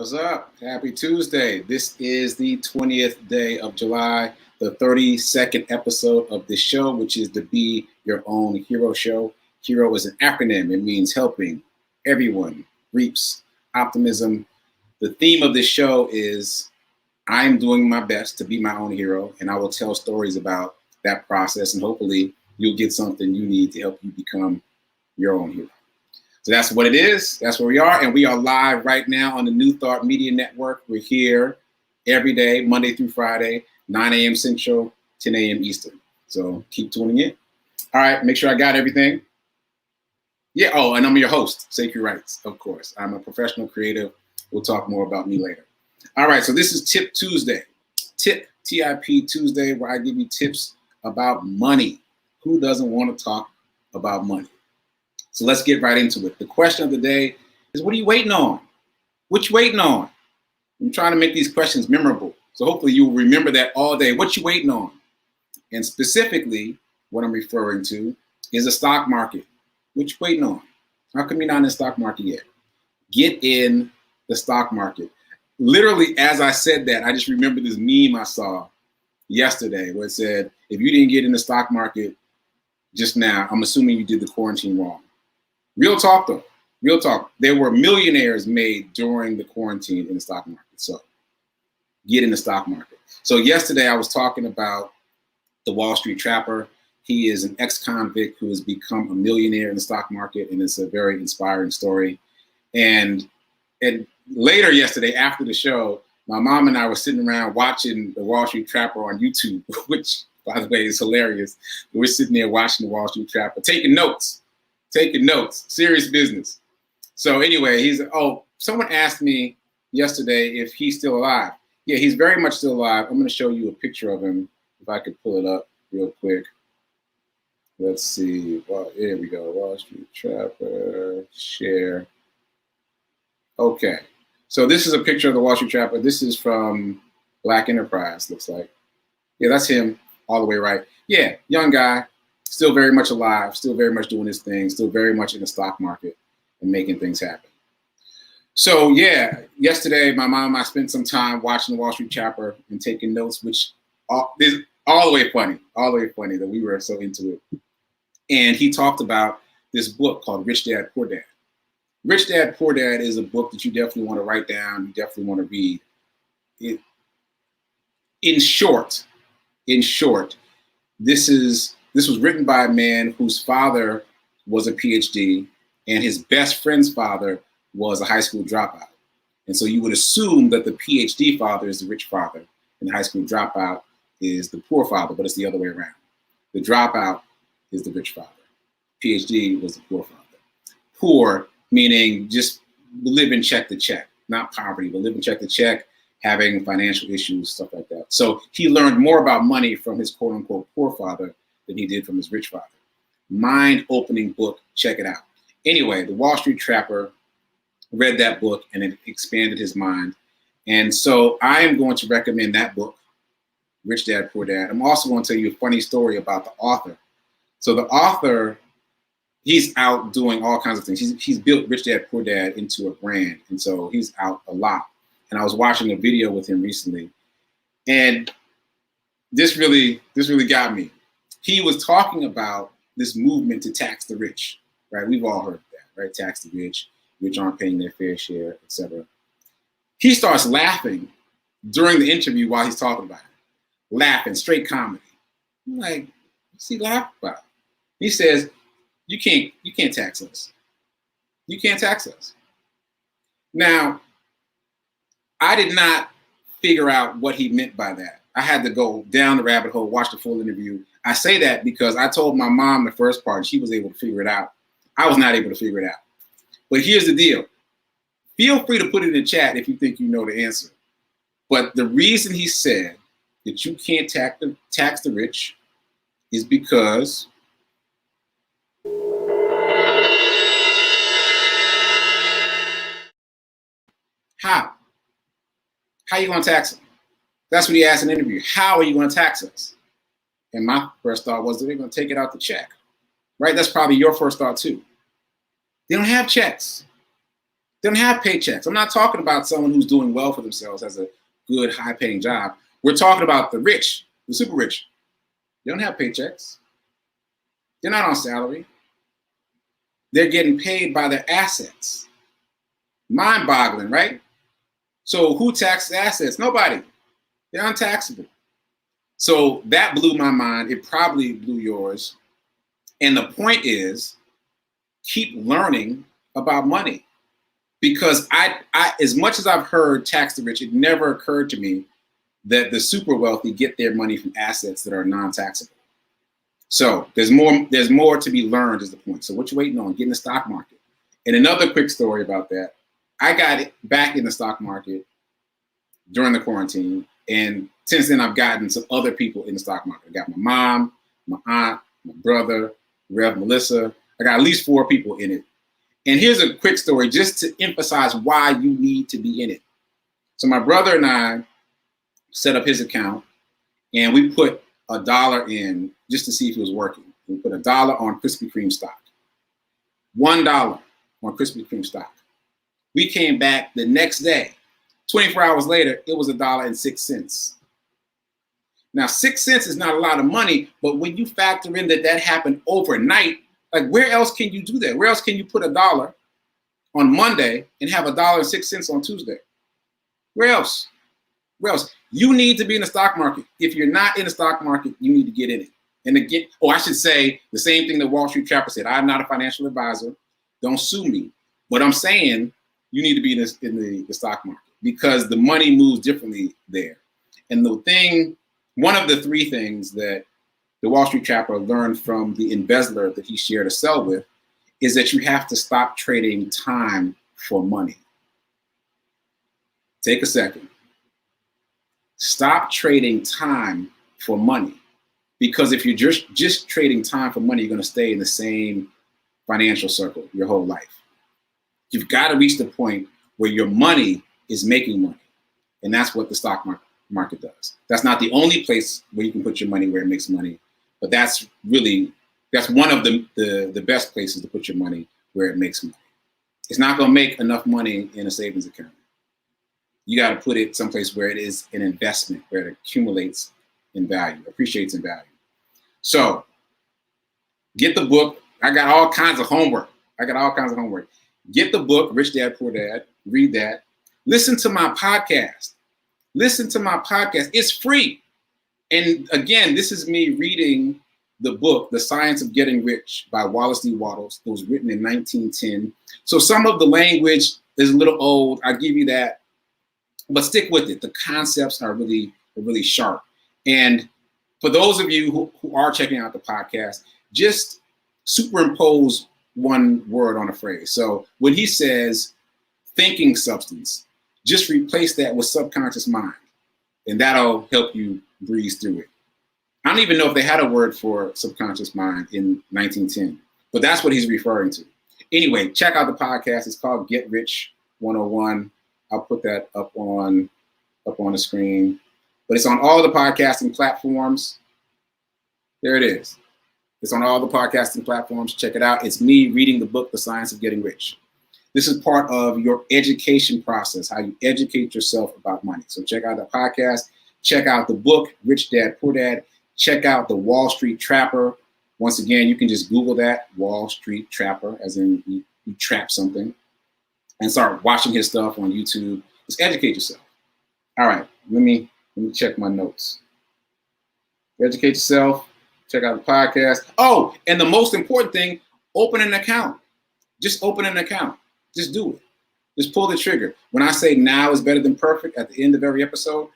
What's up? Happy Tuesday. This is the 20th day of July, the 32nd episode of this show, which is the Be Your Own Hero show. Hero is an acronym. It means helping everyone reaps optimism. The theme of this show is I'm doing my best to be my own hero, and I will tell stories about that process, and hopefully you'll get something you need to help you become your own hero. So that's what it is. That's where we are. And we are live right now on the New Thought Media Network. We're here every day, Monday through Friday, 9 a.m. Central, 10 a.m. Eastern. So keep tuning in. All right, make sure I got everything. Yeah, oh, and I'm your host, Sekou Writes, of course. I'm a professional creative. We'll talk more about me later. All right, so this is Tip Tuesday. Tip, T-I-P Tuesday, where I give you tips about money. Who doesn't want to talk about money? So let's get right into it. The question of the day is, what are you waiting on? What you waiting on? I'm trying to make these questions memorable. So hopefully you'll remember that all day. What you waiting on? And specifically, what I'm referring to is the stock market. What you waiting on? How come you're not in the stock market yet? Get in the stock market. Literally, as I said that, I just remember this meme I saw yesterday where it said, if you didn't get in the stock market just now, I'm assuming you did the quarantine wrong. Real talk though, real talk. There were millionaires made during the quarantine in the stock market. So get in the stock market. So yesterday I was talking about the Wall Street Trapper. He is an ex-convict who has become a millionaire in the stock market, and it's a very inspiring story. And later yesterday after the show, my mom and I were sitting around watching the Wall Street Trapper on YouTube, which by the way is hilarious. We're sitting there watching the Wall Street Trapper, taking notes, serious business. So anyway, someone asked me yesterday if he's still alive. Yeah, he's very much still alive. I'm going to show you a picture of him if I could pull it up real quick. Let's see. Well, here we go. Wall Street Trapper, share. Okay. So this is a picture of the Wall Street Trapper. This is from Black Enterprise, looks like. Yeah, that's him all the way right. Yeah, young guy. Still very much alive, still very much doing his thing, still very much in the stock market and making things happen. So yeah, yesterday my mom and I spent some time watching the Wall Street Trapper and taking notes, which is all the way funny that we were so into it. And he talked about this book called Rich Dad, Poor Dad. Rich Dad, Poor Dad is a book that you definitely want to write down, you definitely want to read. In short, this was written by a man whose father was a PhD and his best friend's father was a high school dropout. And so you would assume that the PhD father is the rich father and the high school dropout is the poor father, but it's the other way around. The dropout is the rich father. PhD was the poor father. Poor meaning just living check to check, not poverty, but living check to check, having financial issues, stuff like that. So he learned more about money from his quote unquote poor father than he did from his rich father. Mind-opening book, check it out. Anyway, the Wall Street Trapper, read that book and it expanded his mind. And so I am going to recommend that book, Rich Dad, Poor Dad. I'm also going to tell you a funny story about the author. So the author, he's out doing all kinds of things. He's built Rich Dad, Poor Dad into a brand. And so he's out a lot. And I was watching a video with him recently. And this really got me. He was talking about this movement to tax the rich, right? We've all heard that, right? Tax the rich aren't paying their fair share, etc. He starts laughing during the interview while he's talking about it, laughing, straight comedy. I'm like, what's he laughing about? He says, you can't tax us. You can't tax us. Now, I did not figure out what he meant by that. I had to go down the rabbit hole, watch the full interview. I say that because I told my mom the first part, and she was able to figure it out. I was not able to figure it out. But here's the deal. Feel free to put it in the chat if you think you know the answer. But the reason he said that you can't tax the rich is because how? How are you going to tax them? That's what he asked in the interview. How are you going to tax us? And my first thought was that they're going to take it out the check, right? That's probably your first thought too. They don't have checks. They don't have paychecks. I'm not talking about someone who's doing well for themselves, has a good, high-paying job. We're talking about the rich, the super rich. They don't have paychecks. They're not on salary. They're getting paid by their assets. Mind-boggling, right? So who taxes assets? Nobody. They're untaxable. So that blew my mind. It probably blew yours. And the point is, keep learning about money. Because I as much as I've heard tax the rich, it never occurred to me that the super wealthy get their money from assets that are non-taxable. So there's more to be learned is the point. So what you waiting on? Get in the stock market. And another quick story about that. I got back in the stock market during the quarantine. And since then, I've gotten some other people in the stock market. I got my mom, my aunt, my brother, Rev Melissa. I got at least 4 people in it. And here's a quick story just to emphasize why you need to be in it. So my brother and I set up his account and we put $1 in just to see if it was working. We put $1 on Krispy Kreme stock, $1 on Krispy Kreme stock. We came back the next day, 24 hours later, it was $1.06. Now, 6 cents is not a lot of money, but when you factor in that that happened overnight, like where else can you do that? Where else can you put $1 on Monday and have $1.06 on Tuesday? Where else? Where else? You need to be in the stock market. If you're not in the stock market, you need to get in it. And again, I should say the same thing that Wall Street Trapper said. I'm not a financial advisor. Don't sue me. But I'm saying you need to be in the stock market because the money moves differently there. And one of the 3 things that the Wall Street Trapper learned from the embezzler that he shared a cell with is that you have to stop trading time for money. Take a second. Stop trading time for money. Because if you're just trading time for money, you're going to stay in the same financial circle your whole life. You've got to reach the point where your money is making money. And that's what the stock market does. That's not the only place where you can put your money where it makes money, but that's one of the best places to put your money where it makes money. It's not going to make enough money in a savings account. You got to put it someplace where it is an investment, where it accumulates in value, appreciates in value. So get the book. I got all kinds of homework. Get the book, Rich Dad, Poor Dad. Read that. Listen to my podcast. It's free. And again, this is me reading the book, The Science of Getting Rich by Wallace D. Wattles. It was written in 1910. So some of the language is a little old. I give you that. But stick with it. The concepts are really sharp. And for those of you who are checking out the podcast, just superimpose one word on a phrase. So when he says thinking substance, just replace that with subconscious mind. And that'll help you breeze through it. I don't even know if they had a word for subconscious mind in 1910, but that's what he's referring to. Anyway, check out the podcast. It's called Get Rich 101. I'll put that up on the screen. But it's on all the podcasting platforms. There it is. It's on all the podcasting platforms. Check it out. It's me reading the book, The Science of Getting Rich. This is part of your education process, how you educate yourself about money. So check out the podcast. Check out the book, Rich Dad, Poor Dad. Check out the Wall Street Trapper. Once again, you can just Google that, Wall Street Trapper, as in you trap something, and start watching his stuff on YouTube. Just educate yourself. All right, let me check my notes. Educate yourself. Check out the podcast. Oh, and the most important thing, open an account. Just open an account. Just do it. Just pull the trigger. When I say now is better than perfect at the end of every episode,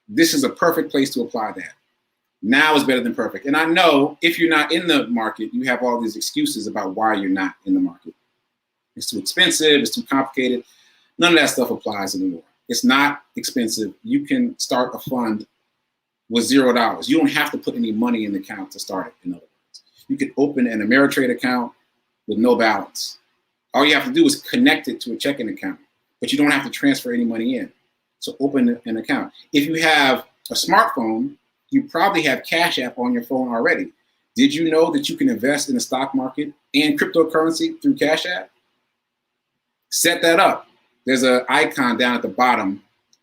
this is a perfect place to apply that. Now is better than perfect. And I know if you're not in the market, you have all these excuses about why you're not in the market. It's too expensive. It's too complicated. None of that stuff applies anymore. It's not expensive. You can start a fund with $0. You don't have to put any money in the account to start it, in other words. You can open an Ameritrade account with no balance. All you have to do is connect it to a checking account, but you don't have to transfer any money in. So open an account. If you have a smartphone, you probably have Cash App on your phone already. Did you know that you can invest in the stock market and cryptocurrency through Cash App? Set that up. there's an icon down at the bottom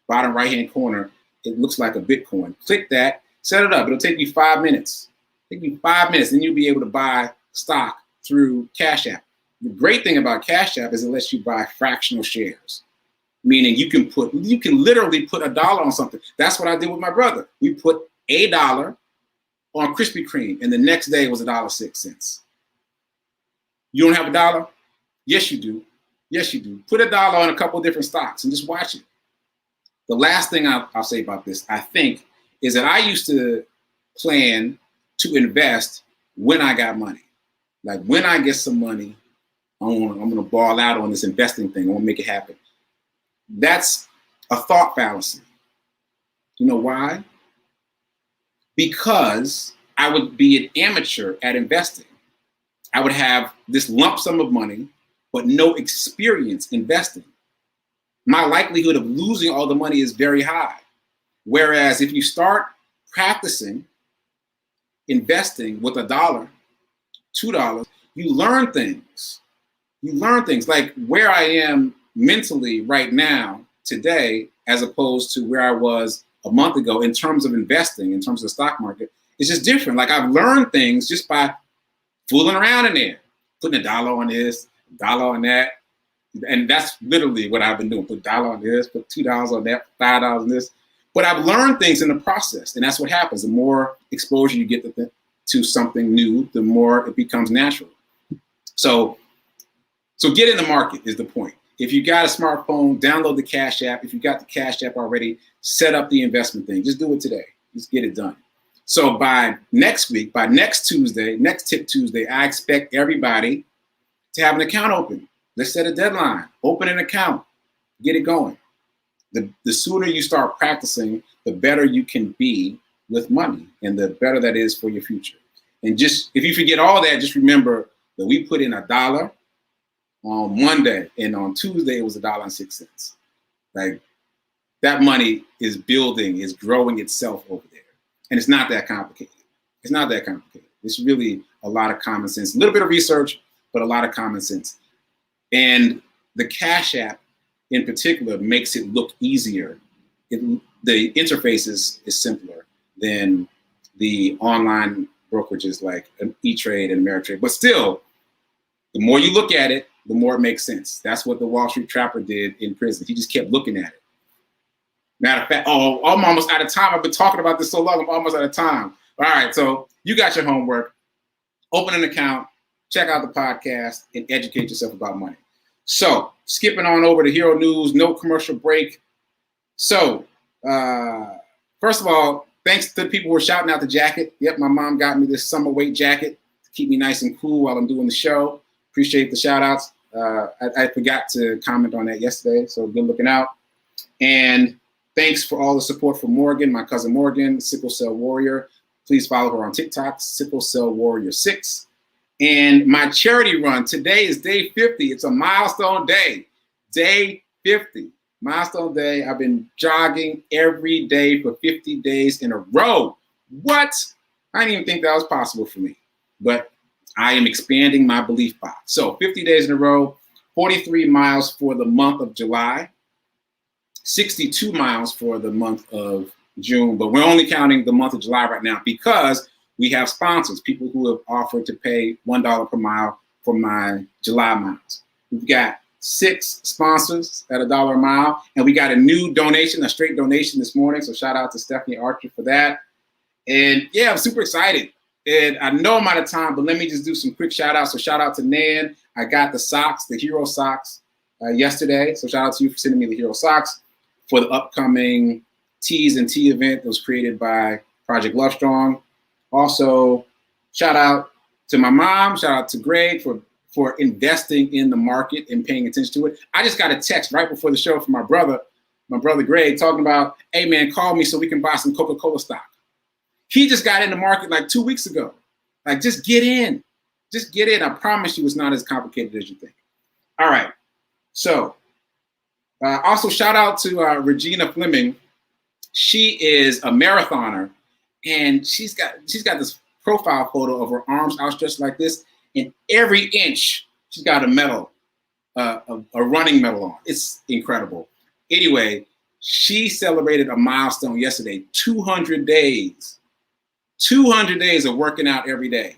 right-hand corner. It looks like a Bitcoin. Click that, set it up. It'll take you 5 minutes. Take you 5 minutes, then you'll be able to buy stock through Cash App. The great thing about Cash App is it lets you buy fractional shares, meaning you can literally put $1 on something. That's what I did with my brother. We put $1 on Krispy Kreme, and the next day it was $1.06. You don't have $1? Yes, you do. Yes, you do. Put $1 on a couple of different stocks and just watch it. The last thing I'll say about this, I think, is that I used to plan to invest when I got money. Like when I get some money, I'm gonna ball out on this investing thing. I wanna make it happen. That's a thought fallacy. You know why? Because I would be an amateur at investing. I would have this lump sum of money, but no experience investing. My likelihood of losing all the money is very high. Whereas if you start practicing investing with $1, $2, you learn things. You learn things like where I am mentally right now, today, as opposed to where I was a month ago in terms of investing, in terms of the stock market. It's just different. Like I've learned things just by fooling around in there, putting $1 on this, $1 on that. And that's literally what I've been doing. Put $1 on this, put $2 on that, $5 on this. But I've learned things in the process. And that's what happens. The more exposure you get to something new, the more it becomes natural. So get in the market is the point. If you got a smartphone, download the Cash App. If you got the Cash App already, set up the investment thing. Just do it today. Just get it done. So by next week, by next Tuesday, next Tip Tuesday, I expect everybody to have an account open. Let's set a deadline. Open an account. Get it going. The sooner you start practicing, the better you can be with money and the better that is for your future. And just, if you forget all that, just remember that we put in $1 on Monday and on Tuesday it was $1.06. Like that money is building, is growing itself over there. And it's not that complicated. It's not that complicated. It's really a lot of common sense, a little bit of research, but a lot of common sense. And the Cash App in particular makes it look easier. The interface is simpler than the online brokerages like E-Trade and Ameritrade. But still, the more you look at it, the more it makes sense. That's what the Wall Street Trapper did in prison. He just kept looking at it. Matter of fact, I'm almost out of time. I've been talking about this so long, I'm almost out of time. All right, so you got your homework. Open an account, check out the podcast, and educate yourself about money. So skipping on over to Hero News, no commercial break. So first of all, thanks to the people who are shouting out the jacket. Yep, my mom got me this summer weight jacket to keep me nice and cool while I'm doing the show. Appreciate the shout outs. I forgot to comment on that yesterday, so good looking out. And thanks for all the support for Morgan, my cousin Morgan, Sickle Cell Warrior. Please follow her on TikTok, Sickle Cell Warrior 6. And my charity run, today is day 50. It's a milestone day, day 50. Milestone day. I've been jogging every day for 50 days in a row. What? I didn't even think that was possible for me. But I am expanding my belief box. So 50 days in a row, 43 miles for the month of July, 62 miles for the month of June. But we're only counting the month of July right now because we have sponsors, people who have offered to pay $1 per mile for my July miles. We've got 6 sponsors at $1 a mile, and we got a new donation, a straight donation this morning. So shout out to Stephanie Archer for that. And yeah, I'm super excited. And I know I'm out of time, but let me just do some quick shout outs. So shout out to Nan. I got the socks, the Hero socks yesterday. So shout out to you for sending me the Hero socks for the upcoming Tees and Tea event that was created by Project Love Strong. Also, shout out to my mom, shout out to Greg for investing in the market and paying attention to it. I just got a text right before the show from my brother Greg, talking about, hey man, call me so we can buy some Coca-Cola stock. He just got in the market like 2 weeks ago. Like, just get in. Just get in. I promise you it's not as complicated as you think. All right. So, also shout out to Regina Fleming. She is a marathoner. And she's got this profile photo of her arms outstretched like this, and every inch she's got a medal a running medal on. It's incredible. Anyway, she celebrated a milestone yesterday, 200 days. 200 days of working out every day.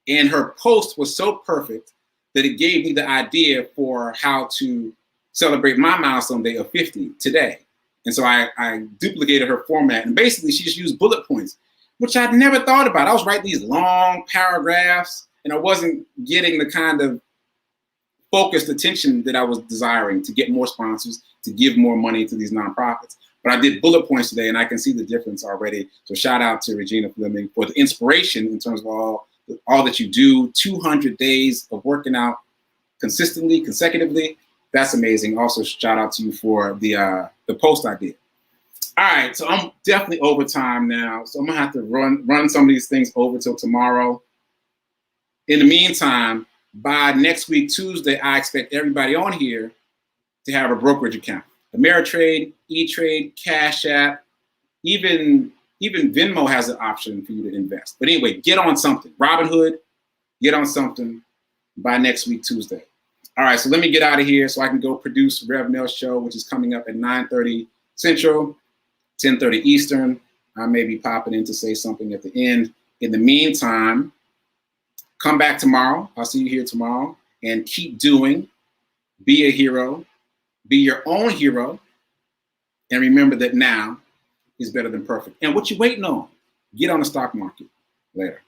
And her post was so perfect that it gave me the idea for how to celebrate my milestone day of 50 today. And so I duplicated her format, and basically she just used bullet points, which I'd never thought about. I was writing these long paragraphs, and I wasn't getting the kind of focused attention that I was desiring to get more sponsors, to give more money to these nonprofits. But I did bullet points today, and I can see the difference already. So shout out to Regina Fleming for the inspiration in terms of all that you do. 200 days of working out consistently, consecutively. That's amazing. Also, shout out to you for the post I did. All right, so I'm definitely over time now. So I'm gonna have to run some of these things over till tomorrow. In the meantime, by next week, Tuesday, I expect everybody on here to have a brokerage account. Ameritrade, E-Trade, Cash App, even Venmo has an option for you to invest. But anyway, get on something. Robinhood, get on something by next week, Tuesday. All right, so let me get out of here so I can go produce Rev Mail Show, which is coming up at 9:30 Central, 10:30 Eastern. I may be popping in to say something at the end. In the meantime, come back tomorrow. I'll see you here tomorrow. And keep doing. Be a hero. Be your own hero. And remember that now is better than perfect. And what you waiting on? Get on the stock market. Later.